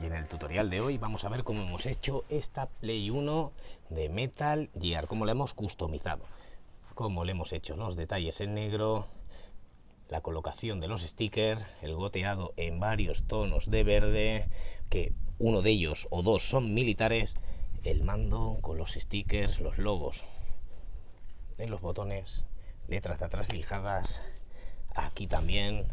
Y en el tutorial de hoy vamos a ver cómo hemos hecho esta Play 1 de Metal Gear, cómo la hemos customizado, cómo le hemos hecho los detalles en negro, la colocación de los stickers, el goteado en varios tonos de verde, que uno de ellos o dos son militares, el mando con los stickers, los logos en los botones, letras de atrás lijadas, aquí también,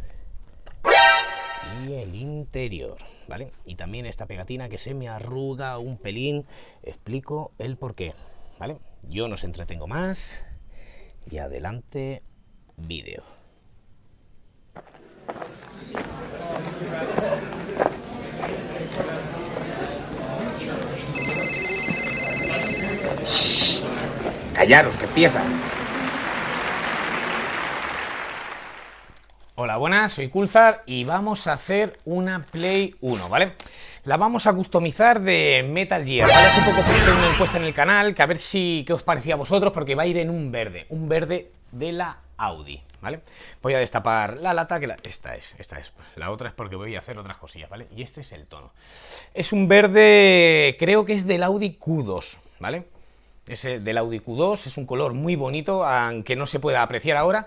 y el interior, ¿vale? Y también esta pegatina que se me arruga un pelín, explico el porqué, ¿vale? Yo no os entretengo más y adelante vídeo. Callaros, que empieza. Hola, buenas, soy Kulzar y vamos a hacer una Play 1, ¿vale? La vamos a customizar de Metal Gear, ¿vale? Hace poco puse una encuesta en el canal, que a ver si qué os parecía a vosotros, porque va a ir en un verde de la Audi, ¿vale? Voy a destapar la lata, que esta es, la otra es porque voy a hacer otras cosillas, ¿vale? Y este es el tono. Es un verde, creo que es del Audi Q2, ¿vale? Es del Audi Q2, es un color muy bonito, aunque no se pueda apreciar ahora.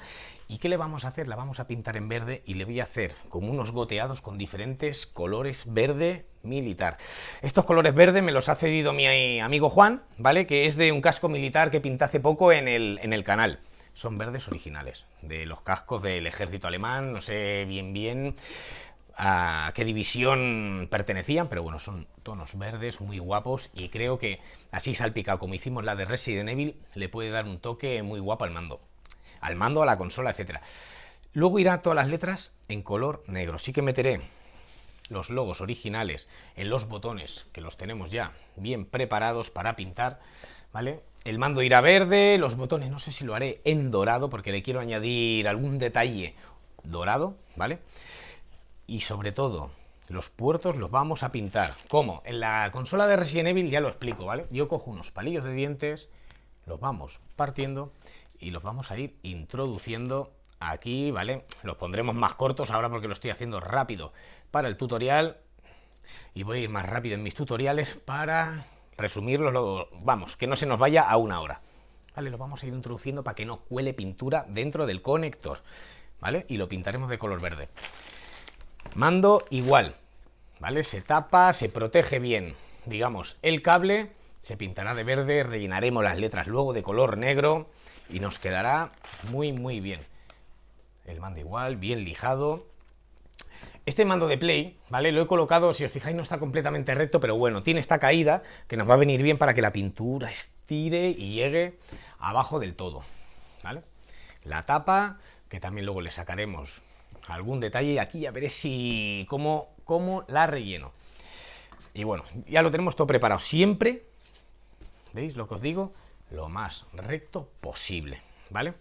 ¿Y qué le vamos a hacer? La vamos a pintar en verde y le voy a hacer como unos goteados con diferentes colores verde militar. Estos colores verde me los ha cedido mi amigo Juan, ¿vale? Que es de un casco militar que pinté hace poco en el canal. Son verdes originales, de los cascos del ejército alemán, no sé bien a qué división pertenecían, pero bueno, son tonos verdes muy guapos y creo que así salpicado como hicimos la de Resident Evil le puede dar un toque muy guapo al mando, a la consola, etcétera. Luego irán todas las letras en color negro. Sí que meteré los logos originales en los botones, que los tenemos ya bien preparados para pintar, ¿vale? El mando irá verde, los botones no sé si lo haré en dorado porque le quiero añadir algún detalle dorado, ¿vale? Y sobre todo, los puertos los vamos a pintar. ¿Cómo? En la consola de Resident Evil ya lo explico, ¿vale? Yo cojo unos palillos de dientes, los vamos partiendo y los vamos a ir introduciendo aquí, ¿vale? Los pondremos más cortos ahora porque lo estoy haciendo rápido para el tutorial y voy a ir más rápido en mis tutoriales para resumirlos, vamos, que no se nos vaya a una hora, ¿vale? Lo vamos a ir introduciendo para que no cuele pintura dentro del conector, ¿vale? Y lo pintaremos de color verde. Mando igual, ¿vale? Se tapa, se protege bien, digamos, el cable se pintará de verde, rellenaremos las letras luego de color negro y nos quedará muy bien. El mando igual, bien lijado. Este mando de Play, ¿vale? Lo he colocado, si os fijáis no está completamente recto, pero bueno, tiene esta caída que nos va a venir bien para que la pintura estire y llegue abajo del todo, ¿vale? La tapa, que también luego le sacaremos algún detalle, aquí ya veré si cómo la relleno. Y bueno, ya lo tenemos todo preparado. Siempre, ¿veis lo que os digo? Lo más recto posible, ¿vale?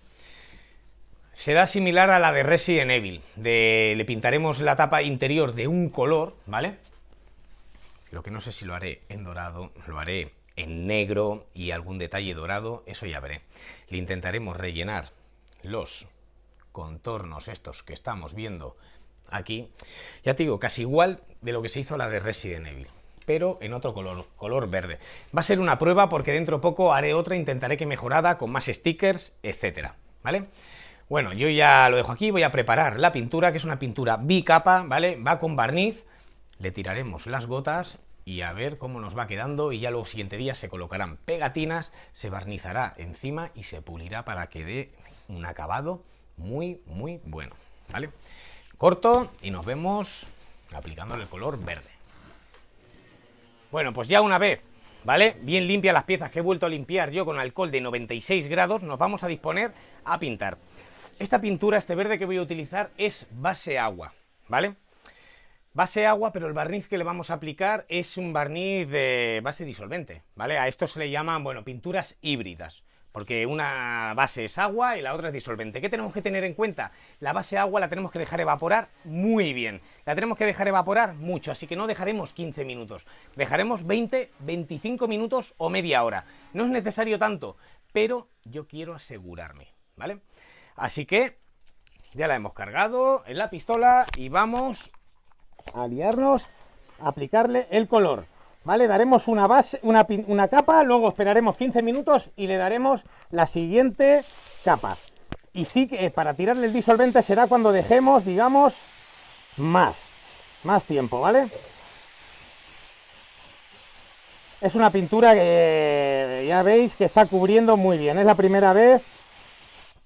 Será similar a la de Resident Evil. Le pintaremos la tapa interior de un color, ¿vale? Lo que no sé si lo haré en dorado, lo haré en negro y algún detalle dorado, eso ya veré. Le intentaremos rellenar los contornos estos que estamos viendo aquí, ya te digo, casi igual de lo que se hizo la de Resident Evil, pero en otro color verde. Va a ser una prueba porque dentro de poco haré otra, intentaré que mejorada, con más stickers, etcétera, ¿vale? Bueno, yo ya lo dejo aquí, voy a preparar la pintura, que es una pintura bicapa, ¿vale? Va con barniz, le tiraremos las gotas y a ver cómo nos va quedando y ya luego siguiente día se colocarán pegatinas, se barnizará encima y se pulirá para que dé un acabado muy bueno, ¿vale? Corto y nos vemos aplicándole el color verde. Bueno, pues ya una vez, ¿vale? Bien limpias las piezas que he vuelto a limpiar yo con alcohol de 96 grados, nos vamos a disponer a pintar. Esta pintura, este verde que voy a utilizar es base agua, ¿vale? Base agua, pero el barniz que le vamos a aplicar es un barniz de base disolvente, ¿vale? A esto se le llaman, bueno, pinturas híbridas, porque una base es agua y la otra es disolvente. ¿Qué tenemos que tener en cuenta? La base agua la tenemos que dejar evaporar muy bien. La tenemos que dejar evaporar mucho, así que no dejaremos 15 minutos. Dejaremos 20, 25 minutos o media hora. No es necesario tanto, pero yo quiero asegurarme, ¿vale? Así que ya la hemos cargado en la pistola y vamos a liarnos aplicarle el color, ¿vale? Daremos una base, una capa, luego esperaremos 15 minutos y le daremos la siguiente capa. Y sí que para tirarle el disolvente será cuando dejemos, digamos, más tiempo, ¿vale? Es una pintura que ya veis que está cubriendo muy bien. Es la primera vez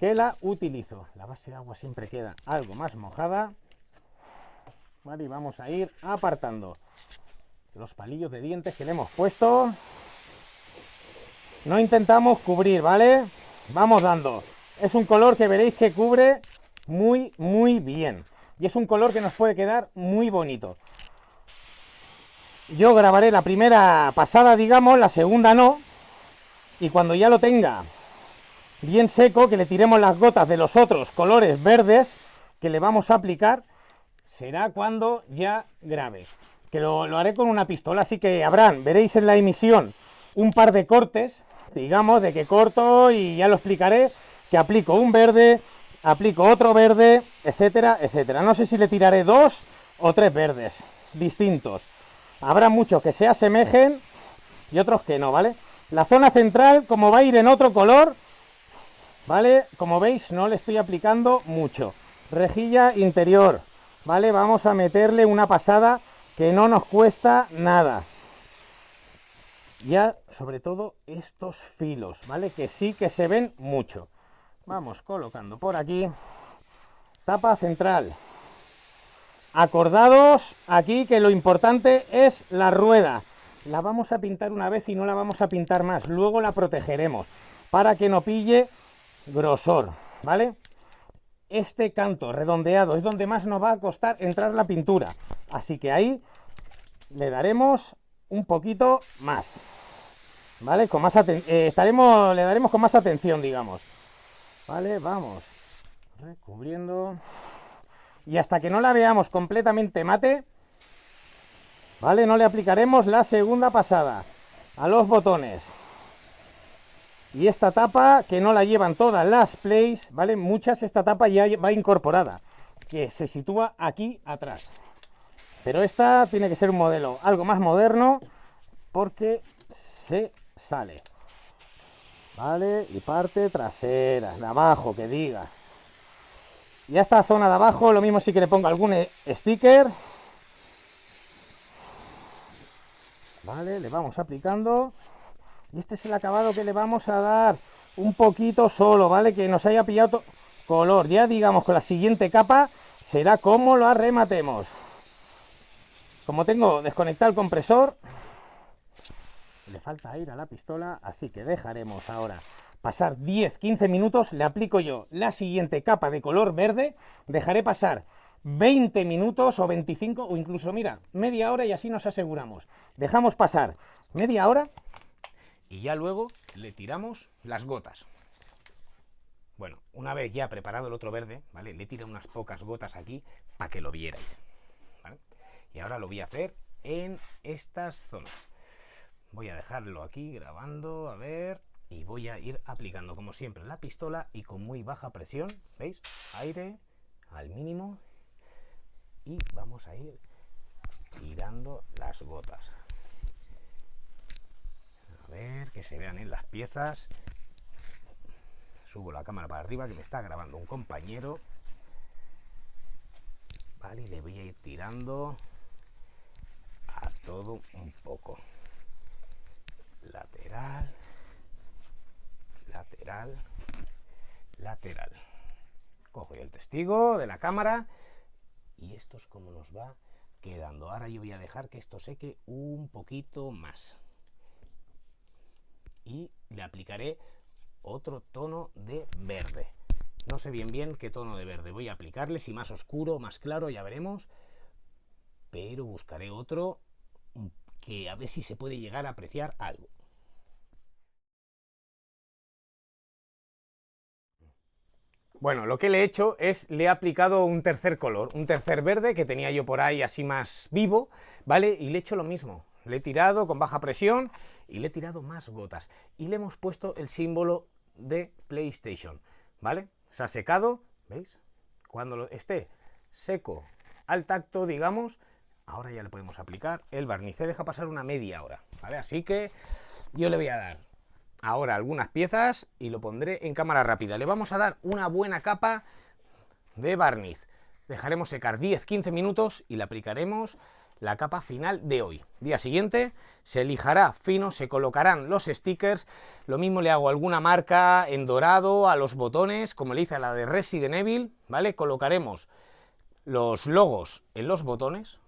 que la utilizo. La base de agua siempre queda algo más mojada. Vale, y vamos a ir apartando los palillos de dientes que le hemos puesto. No intentamos cubrir, ¿vale? Vamos dando. Es un color que veréis que cubre muy bien. Y es un color que nos puede quedar muy bonito. Yo grabaré la primera pasada, digamos, la segunda no. Y cuando ya lo tenga bien seco, que le tiremos las gotas de los otros colores verdes que le vamos a aplicar, será cuando ya grabe. Que lo haré con una pistola, así que veréis en la emisión un par de cortes, digamos, de que corto y ya lo explicaré, que aplico un verde, aplico otro verde, etcétera, etcétera. No sé si le tiraré 2 o 3 verdes distintos. Habrá muchos que se asemejen y otros que no, ¿vale? La zona central, como va a ir en otro color, ¿vale? Como veis, no le estoy aplicando mucho. Rejilla interior, ¿vale? Vamos a meterle una pasada que no nos cuesta nada. Ya, sobre todo, estos filos, ¿vale? Que sí que se ven mucho. Vamos colocando por aquí. Tapa central. Acordados aquí que lo importante es la rueda. La vamos a pintar una vez y no la vamos a pintar más. Luego la protegeremos para que no pille grosor, ¿vale? Este canto redondeado es donde más nos va a costar entrar la pintura. Así que ahí le daremos un poquito más, ¿vale? Con más le daremos con más atención, digamos. Vale, vamos recubriendo. Y hasta que no la veamos completamente mate, ¿vale? No le aplicaremos la segunda pasada a los botones. Y esta tapa, que no la llevan todas las plays, ¿vale? Muchas, esta tapa ya va incorporada, que se sitúa aquí atrás. Pero esta tiene que ser un modelo algo más moderno, porque se sale. ¿Vale? Y parte trasera, de abajo, que diga. Y a esta zona de abajo, lo mismo sí que le pongo algún sticker. Vale, le vamos aplicando. Y este es el acabado que le vamos a dar un poquito solo, ¿vale? Que nos haya pillado color. Ya digamos con la siguiente capa será como lo rematemos. Como tengo desconectado el compresor, le falta aire a la pistola, así que dejaremos ahora pasar 10-15 minutos, le aplico yo la siguiente capa de color verde, dejaré pasar 20 minutos o 25 o incluso, mira, media hora y así nos aseguramos. Dejamos pasar media hora y ya luego le tiramos las gotas. Bueno, una vez ya preparado el otro verde, ¿vale? Le tiro unas pocas gotas aquí para que lo vierais, ¿vale? Y ahora lo voy a hacer en estas zonas. Voy a dejarlo aquí grabando, a ver, y voy a ir aplicando como siempre la pistola y con muy baja presión, ¿veis? Aire al mínimo y vamos a ir tirando las gotas. A ver, que se vean en las piezas. Subo la cámara para arriba que me está grabando un compañero. Vale, y le voy a ir tirando a todo un poco. Lateral, lateral, lateral. Cojo el testigo de la cámara y esto es como nos va quedando. Ahora yo voy a dejar que esto seque un poquito más y le aplicaré otro tono de verde. No sé bien qué tono de verde voy a aplicarle, si más oscuro, más claro, ya veremos, pero buscaré otro que a ver si se puede llegar a apreciar algo. Bueno, lo que le he hecho es, le he aplicado un tercer color, un tercer verde que tenía yo por ahí así más vivo, ¿vale? Y le he hecho lo mismo, le he tirado con baja presión y le he tirado más gotas. Y le hemos puesto el símbolo de PlayStation, ¿vale? Se ha secado, ¿veis? Cuando esté seco al tacto, digamos, ahora ya le podemos aplicar el barniz. Se deja pasar una media hora, ¿vale? Así que yo le voy a dar ahora algunas piezas y lo pondré en cámara rápida. Le vamos a dar una buena capa de barniz. Dejaremos secar 10-15 minutos y le aplicaremos la capa final de hoy. Día siguiente se lijará fino, se colocarán los stickers. Lo mismo le hago alguna marca en dorado a los botones, como le hice a la de Resident Evil, ¿vale? Colocaremos los logos en los botones,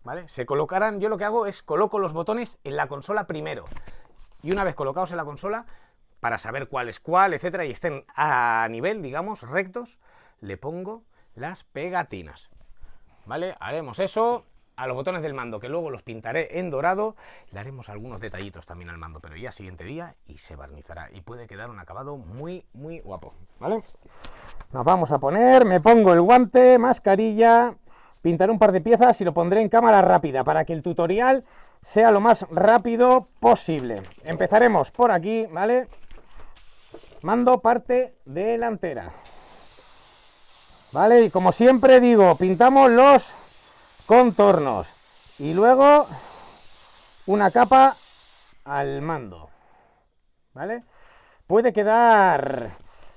¿vale? Se colocarán, yo lo que hago es coloco los botones en la consola primero. Y una vez colocados en la consola, para saber cuál es cuál, etcétera, y estén a nivel, digamos, rectos, le pongo las pegatinas, ¿vale? Haremos eso a los botones del mando, que luego los pintaré en dorado. Le haremos algunos detallitos también al mando, pero ya siguiente día y se barnizará. Y puede quedar un acabado muy, muy guapo, ¿vale? Nos vamos a poner, me pongo el guante, mascarilla, pintaré un par de piezas y lo pondré en cámara rápida para que el tutorial sea lo más rápido posible. Empezaremos por aquí, ¿vale? Mando parte delantera. ¿Vale? Y como siempre digo, pintamos los contornos y luego una capa al mando, ¿vale? Puede quedar,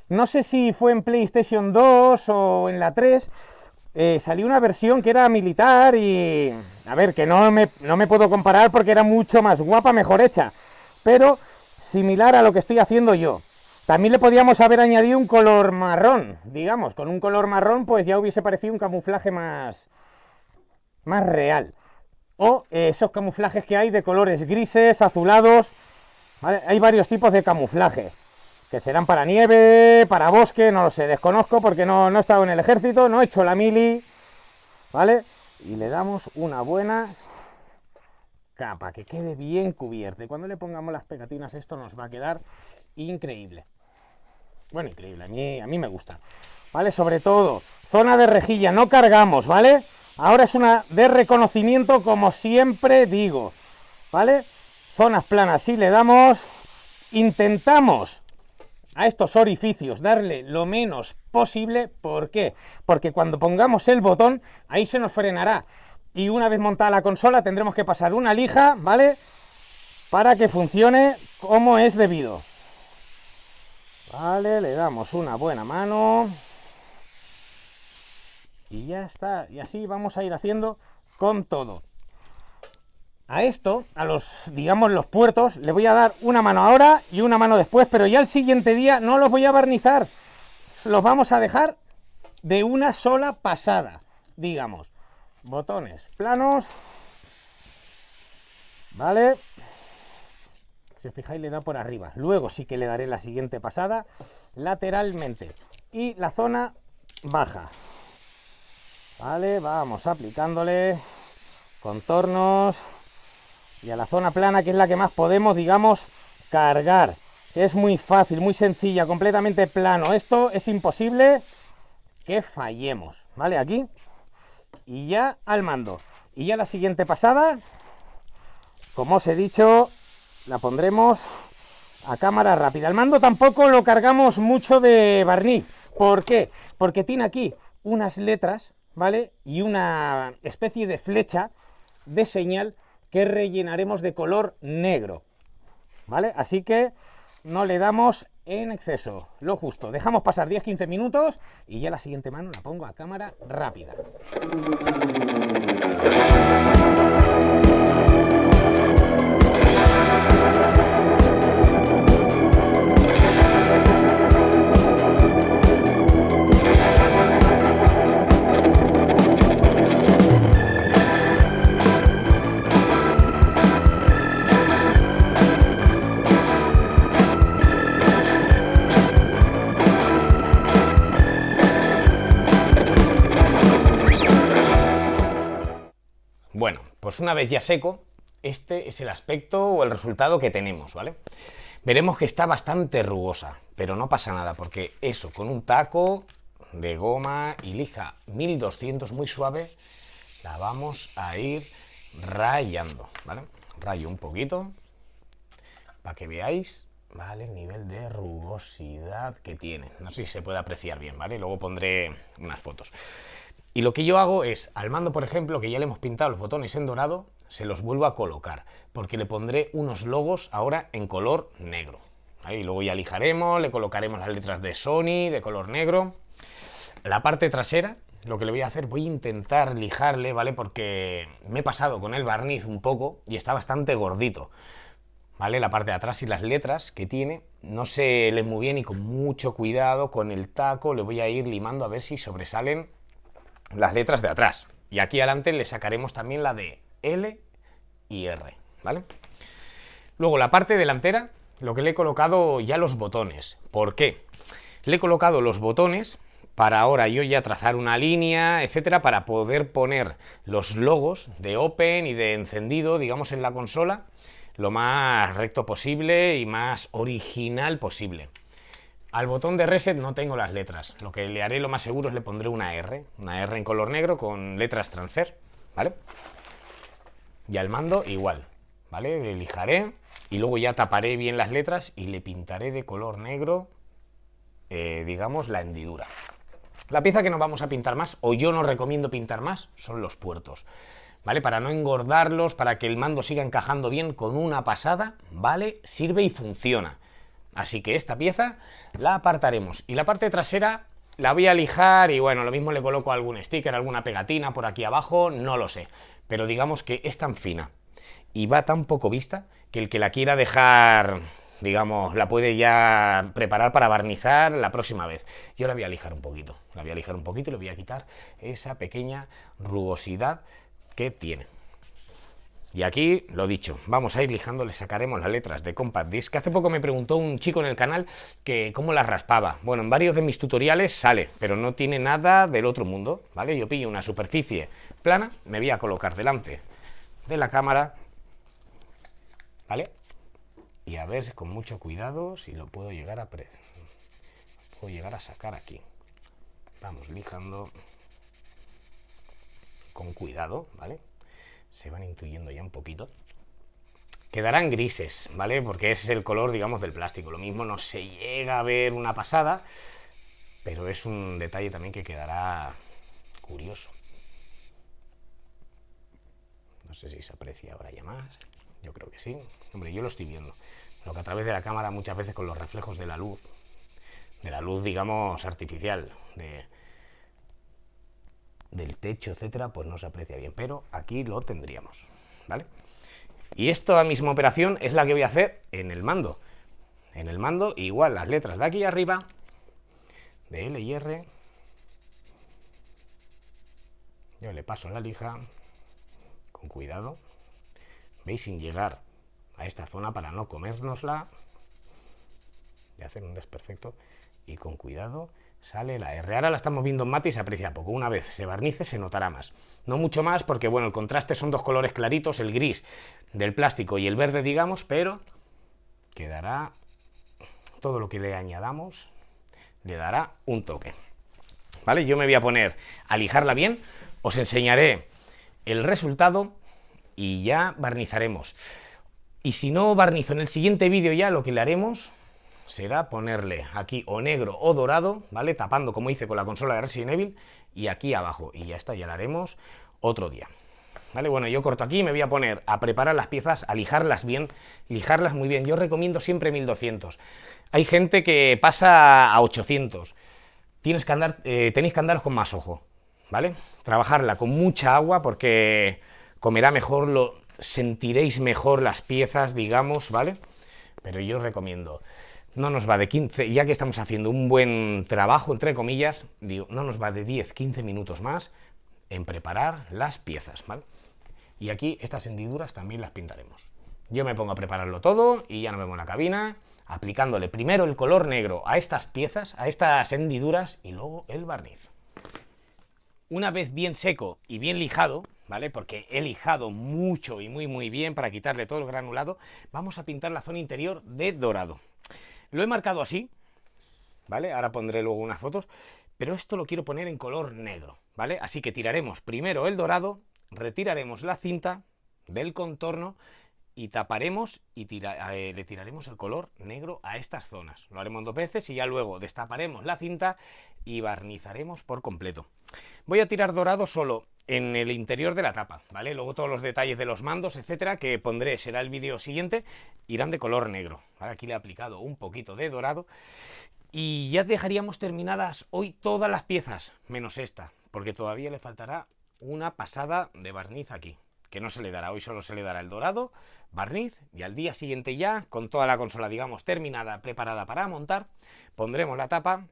no sé si fue en PlayStation 2 o en la 3, salió una versión que era militar y, a ver, que no me puedo comparar porque era mucho más guapa, mejor hecha, pero similar a lo que estoy haciendo yo. También le podíamos haber añadido un color marrón, digamos, con un color marrón pues ya hubiese parecido un camuflaje más real. O esos camuflajes que hay de colores grises, azulados, ¿vale? Hay varios tipos de camuflaje, que serán para nieve, para bosque, no lo sé, desconozco porque no he estado en el ejército, no he hecho la mili, ¿vale? Y le damos una buena capa, que quede bien cubierta. Y cuando le pongamos las pegatinas esto nos va a quedar increíble. Bueno, increíble, a mí me gusta, ¿vale? Sobre todo, zona de rejilla, no cargamos, ¿vale? Ahora es una de reconocimiento, como siempre digo, ¿vale? Zonas planas, sí le damos, intentamos a estos orificios darle lo menos posible. ¿Por qué? Porque cuando pongamos el botón, ahí se nos frenará. Y una vez montada la consola tendremos que pasar una lija, ¿vale? Para que funcione como es debido. Vale, le damos una buena mano. Y ya está. Y así vamos a ir haciendo con todo. A esto, a los, digamos, los puertos, le voy a dar una mano ahora y una mano después, pero ya el siguiente día no los voy a barnizar. Los vamos a dejar de una sola pasada, digamos. Botones planos. Vale. Si os fijáis le da por arriba. Luego sí que le daré la siguiente pasada lateralmente. Y la zona baja. Vale, vamos aplicándole contornos. Y a la zona plana, que es la que más podemos, digamos, cargar. Es muy fácil, muy sencilla, completamente plano. Esto es imposible que fallemos. Vale, aquí. Y ya al mando. Y ya la siguiente pasada, como os he dicho, la pondremos a cámara rápida. El mando tampoco lo cargamos mucho de barniz. ¿Por qué? Porque tiene aquí unas letras, ¿vale? Y una especie de flecha de señal que rellenaremos de color negro, ¿vale? Así que no le damos en exceso, lo justo. Dejamos pasar 10-15 minutos y ya la siguiente mano la pongo a cámara rápida. Bueno, pues una vez ya seco, este es el aspecto o el resultado que tenemos, ¿vale? Veremos que está bastante rugosa, pero no pasa nada, porque eso, con un taco de goma y lija 1200 muy suave, la vamos a ir rayando, ¿vale? Rayo un poquito, para que veáis, ¿vale? El nivel de rugosidad que tiene. No sé si se puede apreciar bien, ¿vale? Luego pondré unas fotos. Y lo que yo hago es, al mando, por ejemplo, que ya le hemos pintado los botones en dorado, se los vuelvo a colocar, porque le pondré unos logos ahora en color negro. Ahí luego ya lijaremos, le colocaremos las letras de Sony de color negro. La parte trasera, lo que le voy a hacer, voy a intentar lijarle, ¿vale? Porque me he pasado con el barniz un poco y está bastante gordito, ¿vale? La parte de atrás y las letras que tiene no se leen muy bien y con mucho cuidado con el taco le voy a ir limando a ver si sobresalen las letras de atrás. Y aquí adelante le sacaremos también la de L y R, ¿vale? Luego la parte delantera, lo que le he colocado ya los botones. ¿Por qué? Le he colocado los botones para ahora yo ya trazar una línea, etcétera, para poder poner los logos de Open y de encendido, digamos, en la consola, lo más recto posible y más original posible. Al botón de reset no tengo las letras. Lo que le haré, lo más seguro, es le pondré una R en color negro con letras transfer, ¿vale? Y al mando igual, ¿vale? Le lijaré y luego ya taparé bien las letras y le pintaré de color negro, digamos, la hendidura. La pieza que no vamos a pintar más, o yo no recomiendo pintar más, son los puertos, ¿vale? Para no engordarlos, para que el mando siga encajando bien, con una pasada, ¿vale? Sirve y funciona. Así que esta pieza la apartaremos. Y la parte trasera la voy a lijar y bueno, lo mismo le coloco algún sticker, alguna pegatina por aquí abajo, no lo sé. Pero digamos que es tan fina y va tan poco vista que el que la quiera dejar, digamos, la puede ya preparar para barnizar la próxima vez. Yo la voy a lijar un poquito, y le voy a quitar esa pequeña rugosidad que tiene. Y aquí, lo dicho, vamos a ir lijando, le sacaremos las letras de Compact Disc. Hace poco me preguntó un chico en el canal que cómo las raspaba. Bueno, en varios de mis tutoriales sale, pero no tiene nada del otro mundo, ¿vale? Yo pillo una superficie plana, me voy a colocar delante de la cámara, ¿vale? Y a ver con mucho cuidado si lo puedo llegar a sacar aquí. Vamos lijando con cuidado, ¿vale? Se van intuyendo ya un poquito. Quedarán grises, ¿vale? Porque ese es el color, digamos, del plástico. Lo mismo no se llega a ver una pasada, pero es un detalle también que quedará curioso. No sé si se aprecia ahora ya más. Yo creo que sí. Hombre, yo lo estoy viendo. Lo que a través de la cámara muchas veces con los reflejos de la luz, digamos, artificial, del techo, etcétera, pues no se aprecia bien, pero aquí lo tendríamos, ¿vale? Y esta misma operación es la que voy a hacer en el mando. En el mando, igual las letras de aquí arriba, de L y R, yo le paso la lija, con cuidado, veis, sin llegar a esta zona para no comérnosla, de hacer un desperfecto, y con cuidado sale la R. Ahora la estamos viendo en mate y se aprecia poco. Una vez se barnice se notará más. No mucho más porque, bueno, el contraste son dos colores claritos, el gris del plástico y el verde, digamos, pero quedará, todo lo que le añadamos le dará un toque. ¿Vale? Yo me voy a poner a lijarla bien, os enseñaré el resultado y ya barnizaremos. Y si no barnizo en el siguiente vídeo, ya lo que le haremos será ponerle aquí o negro o dorado, ¿vale? Tapando, como hice con la consola de Resident Evil, y aquí abajo. Y ya está, ya lo haremos otro día, ¿vale? Bueno, yo corto aquí y me voy a poner a preparar las piezas, a lijarlas bien, lijarlas muy bien. Yo recomiendo siempre 1200. Hay gente que pasa a 800. Tenéis que andaros con más ojo, ¿vale? Trabajarla con mucha agua porque comerá mejor, sentiréis mejor las piezas, digamos, ¿vale? Pero yo os recomiendo, no nos va de 15, ya que estamos haciendo un buen trabajo, entre comillas, digo, no nos va de 10-15 minutos más en preparar las piezas, ¿vale? Y aquí estas hendiduras también las pintaremos. Yo me pongo a prepararlo todo y ya nos vemos en la cabina, aplicándole primero el color negro a estas piezas, a estas hendiduras, y luego el barniz. Una vez bien seco y bien lijado, ¿vale? Porque he lijado mucho y muy bien para quitarle todo el granulado, vamos a pintar la zona interior de dorado. Lo he marcado así, ¿vale? Ahora pondré luego unas fotos, pero esto lo quiero poner en color negro, ¿vale? Así que tiraremos primero el dorado, retiraremos la cinta del contorno y taparemos y le tiraremos el color negro a estas zonas. Lo haremos 2 veces y ya luego destaparemos la cinta y barnizaremos por completo. Voy a tirar dorado solo en el interior de la tapa, ¿vale? Luego todos los detalles de los mandos, etcétera, que pondré, será el vídeo siguiente, irán de color negro. ¿Vale? Aquí le he aplicado un poquito de dorado y ya dejaríamos terminadas hoy todas las piezas, menos esta, porque todavía le faltará una pasada de barniz aquí, que no se le dará, hoy solo se le dará el dorado, barniz, y al día siguiente ya, con toda la consola, digamos, terminada, preparada para montar, pondremos la tapa,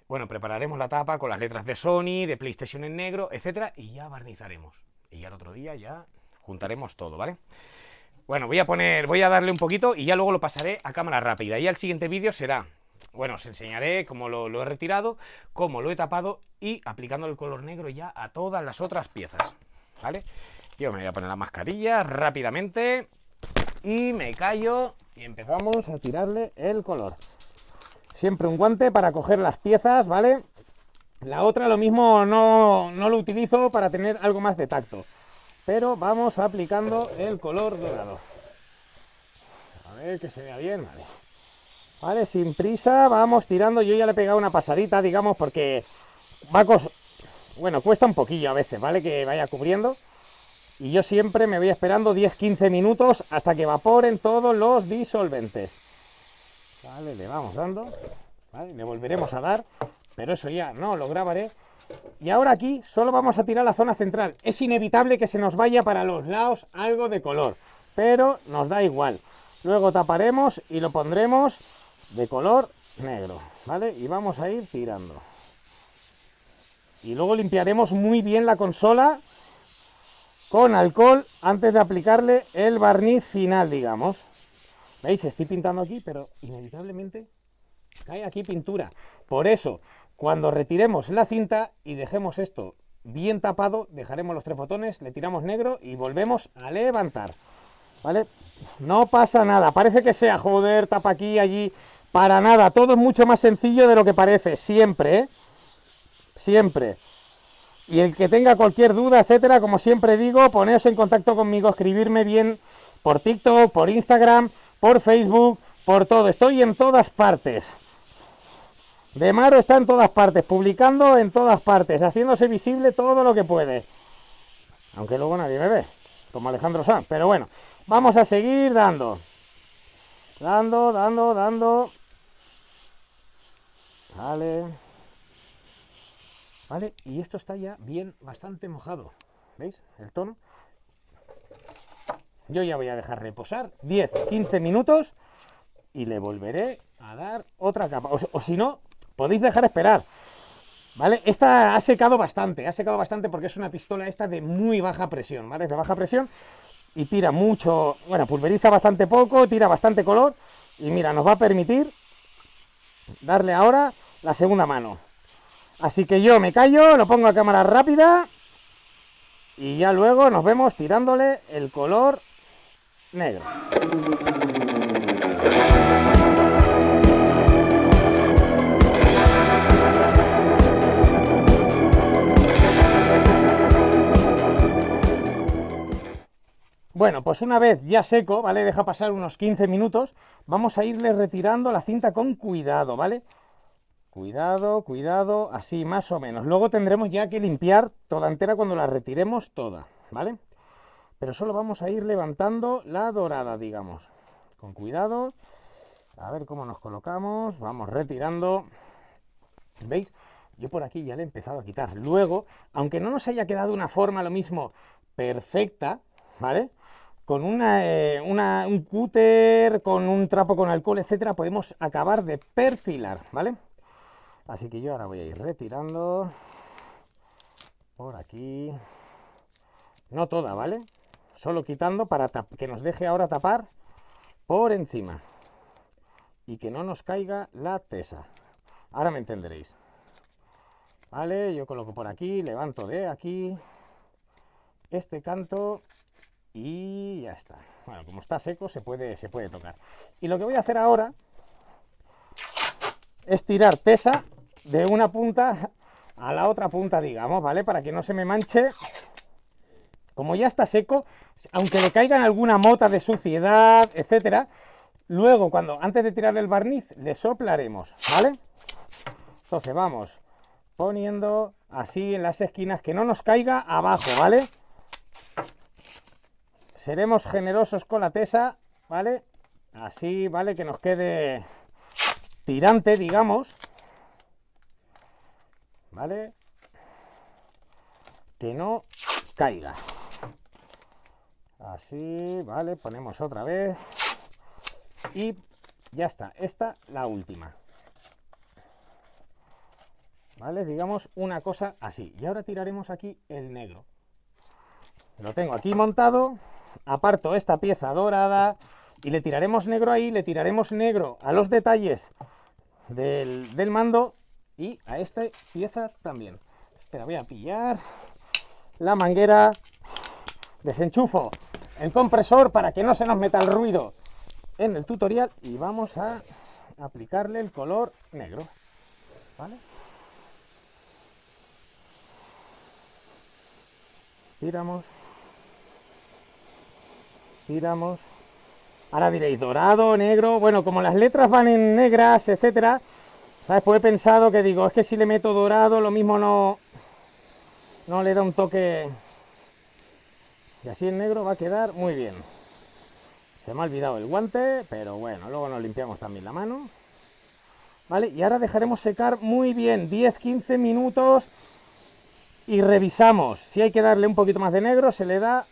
bueno, prepararemos la tapa con las letras de Sony, de PlayStation en negro, etcétera, y ya barnizaremos. Y ya el otro día ya juntaremos todo, ¿vale? Bueno, voy a darle un poquito y ya luego lo pasaré a cámara rápida. Y el siguiente vídeo será, bueno, os enseñaré cómo lo he retirado, cómo lo he tapado y aplicando el color negro ya a todas las otras piezas, ¿vale? Yo me voy a poner la mascarilla rápidamente y me callo y empezamos a tirarle el color. Siempre un guante para coger las piezas, ¿vale? La otra lo mismo no lo utilizo para tener algo más de tacto. Pero vamos aplicando el color dorado. A ver que se vea bien, vale. Vale, sin prisa, vamos tirando. Yo ya le he pegado una pasadita, digamos, porque bueno, cuesta un poquillo a veces, ¿vale? Que vaya cubriendo. Y yo siempre me voy esperando 10-15 minutos hasta que evaporen todos los disolventes. Vale, le vamos dando. Vale, le volveremos a dar, pero eso ya no lo grabaré. Y ahora aquí solo vamos a tirar la zona central. Es inevitable que se nos vaya para los lados algo de color, pero nos da igual. Luego taparemos y lo pondremos de color negro, ¿vale? Y vamos a ir tirando. Y luego limpiaremos muy bien la consola con alcohol antes de aplicarle el barniz final, digamos. ¿Veis? Estoy pintando aquí, pero inevitablemente cae aquí pintura. Por eso, cuando retiremos la cinta y dejemos esto bien tapado, dejaremos los 3 botones, le tiramos negro y volvemos a levantar. ¿Vale? No pasa nada. Parece que sea, joder, tapa aquí, allí. Para nada. Todo es mucho más sencillo de lo que parece. Siempre, ¿eh? Siempre. Y el que tenga cualquier duda, etcétera, como siempre digo, poneos en contacto conmigo, escribirme bien por TikTok, por Instagram, por Facebook, por todo. Estoy en todas partes. Demaro está en todas partes, publicando en todas partes, haciéndose visible todo lo que puede. Aunque luego nadie me ve, como Alejandro Sanz. Pero bueno, vamos a seguir dando. Dando. Vale. Vale, y esto está ya bien, bastante mojado. ¿Veis? El tono. Yo ya voy a dejar reposar 10-15 minutos y le volveré a dar otra capa. O si no, podéis dejar esperar. ¿Vale? Esta ha secado bastante porque es una pistola esta de muy baja presión, ¿vale? De baja presión y tira mucho, bueno, pulveriza bastante poco, tira bastante color y mira, nos va a permitir darle ahora la segunda mano. Así que yo me callo, lo pongo a cámara rápida y ya luego nos vemos tirándole el color negro. Bueno, pues una vez ya seco, ¿vale? Deja pasar unos 15 minutos, vamos a irle retirando la cinta con cuidado, ¿vale? Cuidado, así más o menos. Luego tendremos ya que limpiar toda entera cuando la retiremos toda, ¿vale? Pero solo vamos a ir levantando la dorada, digamos. Con cuidado. A ver cómo nos colocamos. Vamos retirando. ¿Veis? Yo por aquí ya le he empezado a quitar. Luego, aunque no nos haya quedado una forma lo mismo perfecta, ¿vale? Con un cúter, con un trapo con alcohol, etcétera, podemos acabar de perfilar, ¿vale? Así que yo ahora voy a ir retirando por aquí. No toda, ¿vale? Solo quitando para que nos deje ahora tapar por encima y que no nos caiga la tesa. Ahora me entenderéis. Vale, yo coloco por aquí, levanto de aquí este canto y ya está. Bueno, como está seco se puede tocar. Y lo que voy a hacer ahora es tirar tesa de una punta a la otra punta, digamos, ¿vale? Para que no se me manche como ya está seco, aunque le caigan alguna mota de suciedad, etcétera, luego antes de tirar el barniz le soplaremos, ¿vale? Entonces vamos poniendo así en las esquinas, que no nos caiga abajo, ¿vale? Seremos generosos con la tesa, ¿vale? Así, ¿vale? Que nos quede tirante, digamos, ¿vale? Que no caiga. Así, ¿vale? Ponemos otra vez. Y ya está. Esta, la última. ¿Vale? Digamos una cosa así. Y ahora tiraremos aquí el negro. Lo tengo aquí montado. Aparto esta pieza dorada. Y le tiraremos negro ahí. Le tiraremos negro a los detalles del mando. Y a esta pieza también. Espera, voy a pillar la manguera. Desenchufo el compresor para que no se nos meta el ruido en el tutorial. Y vamos a aplicarle el color negro, ¿vale? Tiramos. Tiramos. Ahora diréis, dorado, negro. Bueno, como las letras van en negras, etcétera, ¿sabes? Pues he pensado que digo, es que si le meto dorado, lo mismo no le da un toque. Y así en negro va a quedar muy bien. Se me ha olvidado el guante, pero bueno, luego nos limpiamos también la mano. Vale, y ahora dejaremos secar muy bien, 10-15 minutos. Y revisamos. Si hay que darle un poquito más de negro, se le da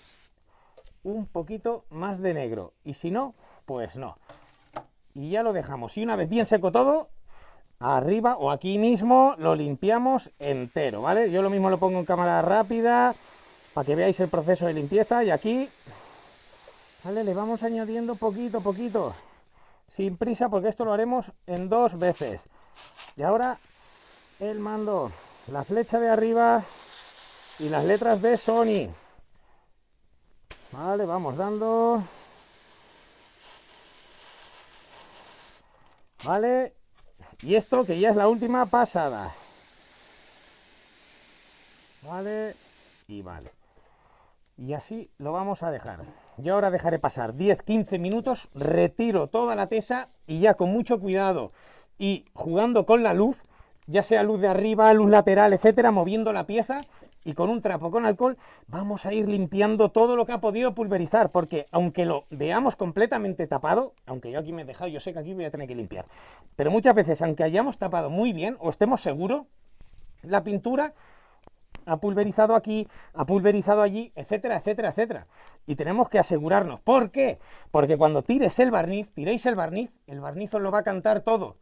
un poquito más de negro. Y si no, pues no. Y ya lo dejamos. Y una vez bien seco todo, arriba o aquí mismo lo limpiamos entero, ¿vale? Yo lo mismo lo pongo en cámara rápida para que veáis el proceso de limpieza. Y aquí, ¿vale? Le vamos añadiendo poquito a poquito, sin prisa, porque esto lo haremos en 2 veces. Y ahora el mando, la flecha de arriba y las letras de Sony. Vale, vamos dando. Vale. Y esto que ya es la última pasada. Vale. Y vale. Y así lo vamos a dejar. Yo ahora dejaré pasar 10-15 minutos, retiro toda la tesa y ya con mucho cuidado y jugando con la luz, ya sea luz de arriba, luz lateral, etcétera, moviendo la pieza, y con un trapo con alcohol vamos a ir limpiando todo lo que ha podido pulverizar, porque aunque lo veamos completamente tapado, aunque yo aquí me he dejado, yo sé que aquí voy a tener que limpiar, pero muchas veces, aunque hayamos tapado muy bien o estemos seguros, la pintura ha pulverizado aquí, ha pulverizado allí, etcétera, etcétera, etcétera. Y tenemos que asegurarnos. ¿Por qué? Porque cuando tiréis el barniz os lo va a cantar todo.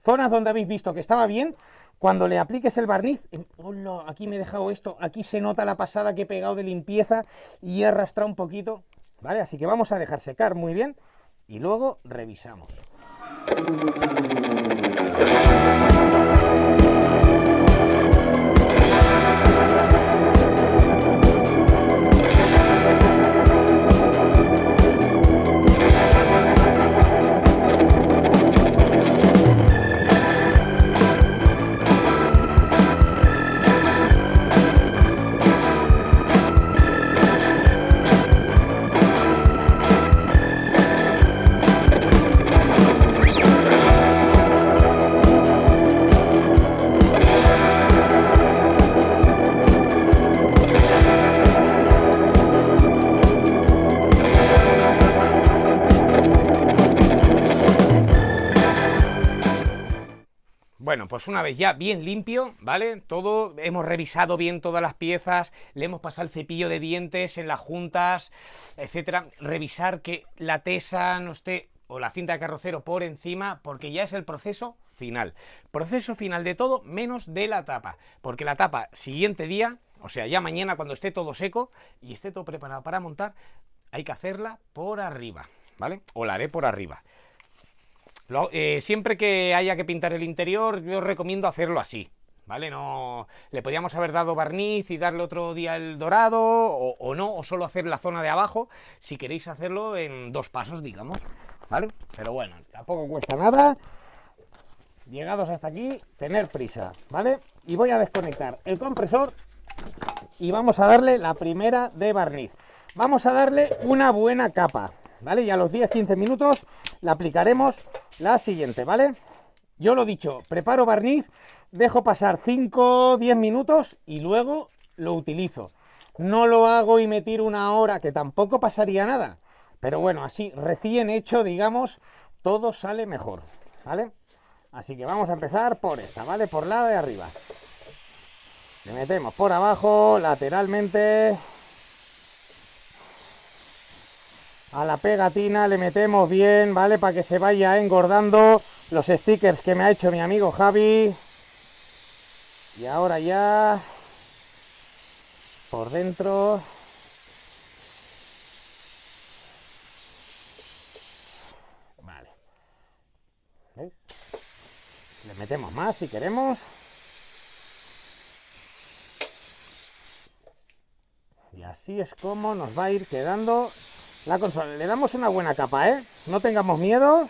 Zonas donde habéis visto que estaba bien, cuando le apliques el barniz, hola, aquí me he dejado esto, aquí se nota la pasada que he pegado de limpieza y he arrastrado un poquito, ¿vale? Así que vamos a dejar secar muy bien y luego revisamos. Bueno, pues una vez ya bien limpio, ¿vale? Todo, hemos revisado bien todas las piezas, le hemos pasado el cepillo de dientes en las juntas, etcétera. Revisar que la tesa no esté, o la cinta de carrocero por encima, porque ya es el proceso final. Proceso final de todo, menos de la tapa, porque la tapa siguiente día, o sea, ya mañana cuando esté todo seco y esté todo preparado para montar, hay que hacerla por arriba, ¿vale? O la haré por arriba. Siempre que haya que pintar el interior, yo os recomiendo hacerlo así, ¿vale? No, le podríamos haber dado barniz y darle otro día el dorado, o no, o solo hacer la zona de abajo, si queréis hacerlo en 2 pasos, digamos, ¿vale? Pero bueno, tampoco cuesta nada. Llegados hasta aquí, tener prisa, ¿vale? Y voy a desconectar el compresor y vamos a darle la primera de barniz. Vamos a darle una buena capa, ¿vale? Y a los 10-15 minutos le aplicaremos la siguiente, ¿vale? Yo lo dicho, preparo barniz, dejo pasar 5-10 minutos y luego lo utilizo. No lo hago y me tiro una hora, que tampoco pasaría nada. Pero bueno, así recién hecho, digamos, todo sale mejor, ¿vale? Así que vamos a empezar por esta, ¿vale? Por la de arriba. Le metemos por abajo, lateralmente. A la pegatina le metemos bien, ¿vale? Para que se vaya engordando los stickers que me ha hecho mi amigo Javi. Y ahora ya por dentro. Vale. ¿Veis? Le metemos más si queremos. Y así es como nos va a ir quedando la consola. Le damos una buena capa, ¿eh? No tengamos miedo,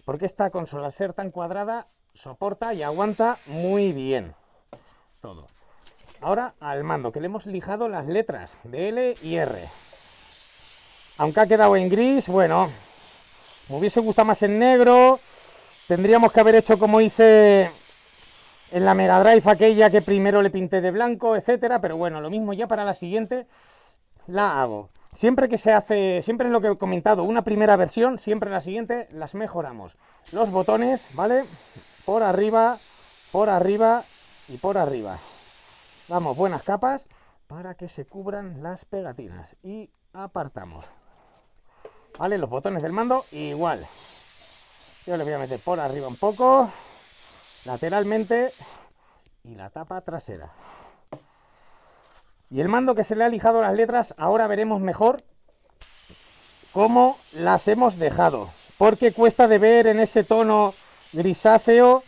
porque esta consola, al ser tan cuadrada, soporta y aguanta muy bien todo. Ahora al mando, que le hemos lijado las letras de L y R. Aunque ha quedado en gris, bueno, me hubiese gustado más en negro. Tendríamos que haber hecho como hice en la Mega Drive, aquella que primero le pinté de blanco, etcétera. Pero bueno, lo mismo ya para la siguiente la hago. Siempre que se hace, siempre es lo que he comentado, una primera versión, siempre la siguiente las mejoramos. Los botones, ¿vale? Por arriba y por arriba. Damos buenas capas para que se cubran las pegatinas y apartamos. ¿Vale? Los botones del mando igual. Yo le voy a meter por arriba un poco, lateralmente, y la tapa trasera. Y el mando, que se le ha lijado las letras, ahora veremos mejor cómo las hemos dejado, porque cuesta de ver en ese tono grisáceo.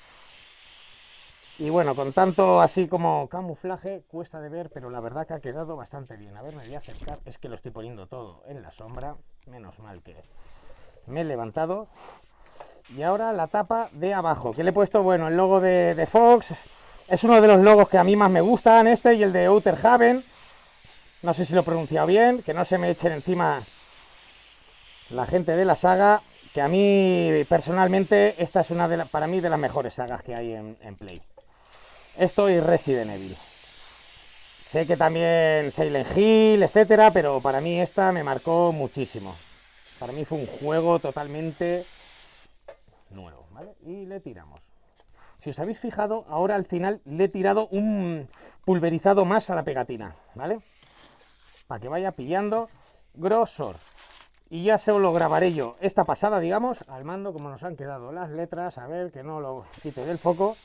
Y bueno, con tanto así como camuflaje cuesta de ver, pero la verdad que ha quedado bastante bien. A ver, me voy a acercar, es que lo estoy poniendo todo en la sombra, menos mal que me he levantado. Y ahora la tapa de abajo, que le he puesto, bueno, el logo de Fox, es uno de los logos que a mí más me gustan, este y el de Outer Haven. No sé si lo he pronunciado bien, que no se me echen encima la gente de la saga, que a mí personalmente esta es una de para mí de las mejores sagas que hay en Play. Esto y Resident Evil. Sé que también Silent Hill, etcétera, pero para mí esta me marcó muchísimo. Para mí fue un juego totalmente nuevo, ¿vale? Y le tiramos. Si os habéis fijado, ahora al final le he tirado un pulverizado más a la pegatina, ¿vale? Para que vaya pillando grosor. Y ya se lo grabaré yo esta pasada, digamos, al mando, como nos han quedado las letras. A ver, que no lo quite del foco.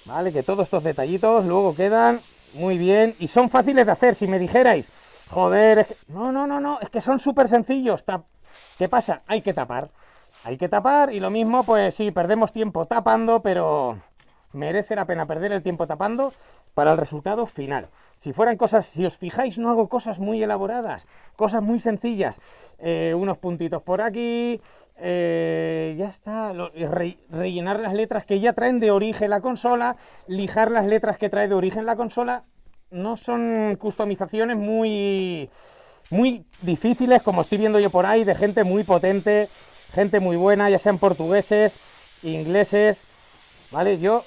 Vale, que todos estos detallitos luego quedan muy bien y son fáciles de hacer. Si me dijerais, joder, es que... no, es que son súper sencillos. ¿Qué pasa? Hay que tapar. Hay que tapar y lo mismo, pues sí, perdemos tiempo tapando, pero merece la pena perder el tiempo tapando para el resultado final. Si fueran cosas, si os fijáis, no hago cosas muy elaboradas, cosas muy sencillas. Unos puntitos por aquí, ya está. Rellenar las letras que ya traen de origen la consola, lijar las letras que trae de origen la consola. No son customizaciones muy difíciles, como estoy viendo yo por ahí, de gente muy potente, gente muy buena, ya sean portugueses, ingleses, ¿vale? Yo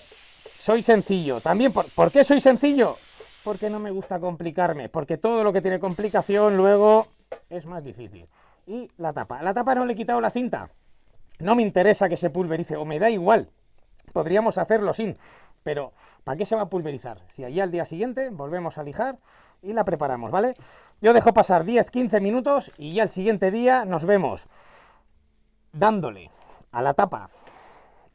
soy sencillo. También, ¿por qué soy sencillo? Porque no me gusta complicarme, porque todo lo que tiene complicación luego es más difícil. Y la tapa no le he quitado la cinta, no me interesa que se pulverice, o me da igual, podríamos hacerlo sin, pero ¿para qué se va a pulverizar? Si allí al día siguiente volvemos a lijar y la preparamos, ¿vale? Yo dejo pasar 10-15 minutos y ya el siguiente día nos vemos dándole a la tapa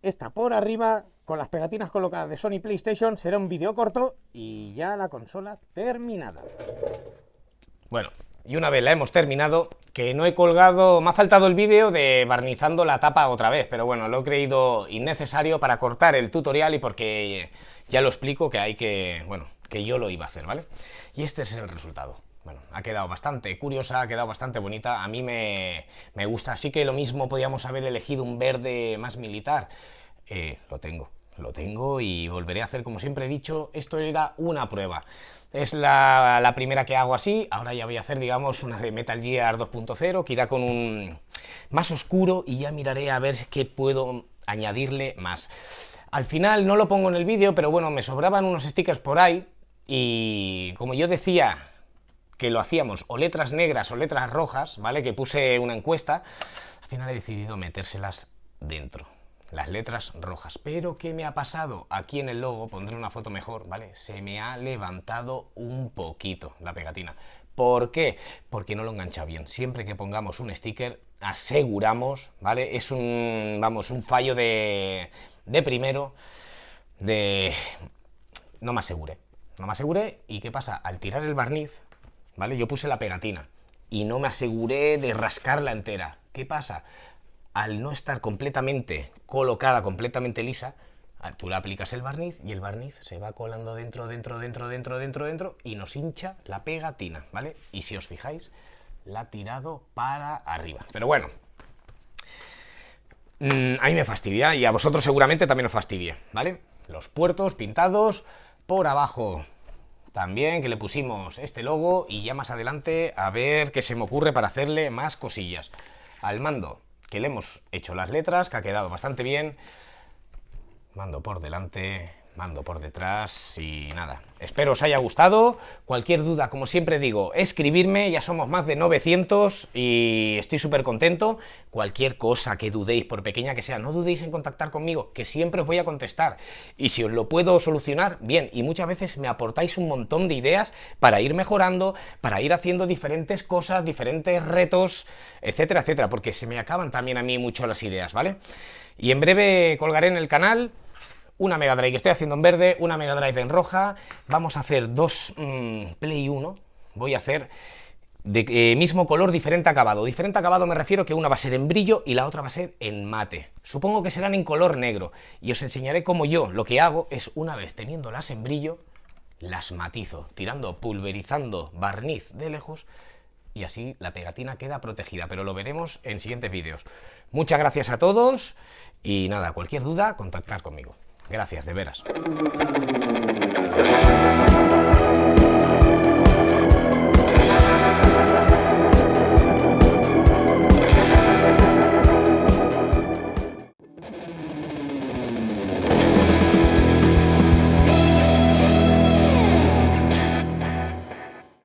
esta por arriba, con las pegatinas colocadas de Sony PlayStation. Será un vídeo corto y ya la consola terminada. Bueno, y una vez la hemos terminado, que no he colgado, me ha faltado el vídeo de barnizando la tapa otra vez, pero bueno, lo he creído innecesario para cortar el tutorial y porque ya lo explico que hay que, bueno, que yo lo iba a hacer, ¿vale? Y este es el resultado. Bueno, ha quedado bastante curiosa, ha quedado bastante bonita, a mí me gusta. Así que lo mismo podríamos haber elegido un verde más militar. Lo tengo. lo tengo y volveré a hacer, como siempre he dicho, esto era una prueba. Es la primera que hago así, ahora ya voy a hacer, digamos, una de Metal Gear 2.0, que irá con un más oscuro y ya miraré a ver qué puedo añadirle más. Al final no lo pongo en el vídeo, pero bueno, me sobraban unos stickers por ahí y como yo decía que lo hacíamos o letras negras o letras rojas, ¿vale? Que puse una encuesta, al final he decidido metérselas dentro. Las letras rojas. Pero ¿qué me ha pasado? Aquí en el logo, pondré una foto mejor, ¿vale? Se me ha levantado un poquito la pegatina. ¿Por qué? Porque no lo he enganchado bien. Siempre que pongamos un sticker, aseguramos, ¿vale? Es un, vamos, un fallo de primero, no me aseguré. No me aseguré, ¿y qué pasa? Al tirar el barniz, ¿vale? Yo puse la pegatina y no me aseguré de rascarla entera. ¿Qué pasa? Al no estar completamente colocada, completamente lisa, tú le aplicas el barniz y el barniz se va colando dentro y nos hincha la pegatina, ¿vale? Y si os fijáis, la ha tirado para arriba. Pero bueno, a mí me fastidia y a vosotros seguramente también os fastidia, ¿vale? Los puertos pintados por abajo. También que le pusimos este logo y ya más adelante a ver qué se me ocurre para hacerle más cosillas. Al mando, que le hemos hecho las letras, que ha quedado bastante bien. Mando por delante, mando por detrás y nada. Espero os haya gustado. Cualquier duda, como siempre digo, escribirme. Ya somos más de 900 y estoy súper contento. Cualquier cosa que dudéis, por pequeña que sea, no dudéis en contactar conmigo, que siempre os voy a contestar. Y si os lo puedo solucionar, bien. Y muchas veces me aportáis un montón de ideas para ir mejorando, para ir haciendo diferentes cosas, diferentes retos, etcétera, etcétera. Porque se me acaban también a mí mucho las ideas, ¿vale? Y en breve colgaré en el canal una Mega Drive que estoy haciendo en verde, una Mega Drive en roja. Vamos a hacer dos Play 1. Voy a hacer de mismo color, diferente acabado. Diferente acabado me refiero que una va a ser en brillo y la otra va a ser en mate. Supongo que serán en color negro. Y os enseñaré cómo yo lo que hago es, una vez teniéndolas en brillo, las matizo, tirando, pulverizando barniz de lejos. Y así la pegatina queda protegida, pero lo veremos en siguientes vídeos. Muchas gracias a todos y nada, cualquier duda, contactar conmigo. Gracias, de veras.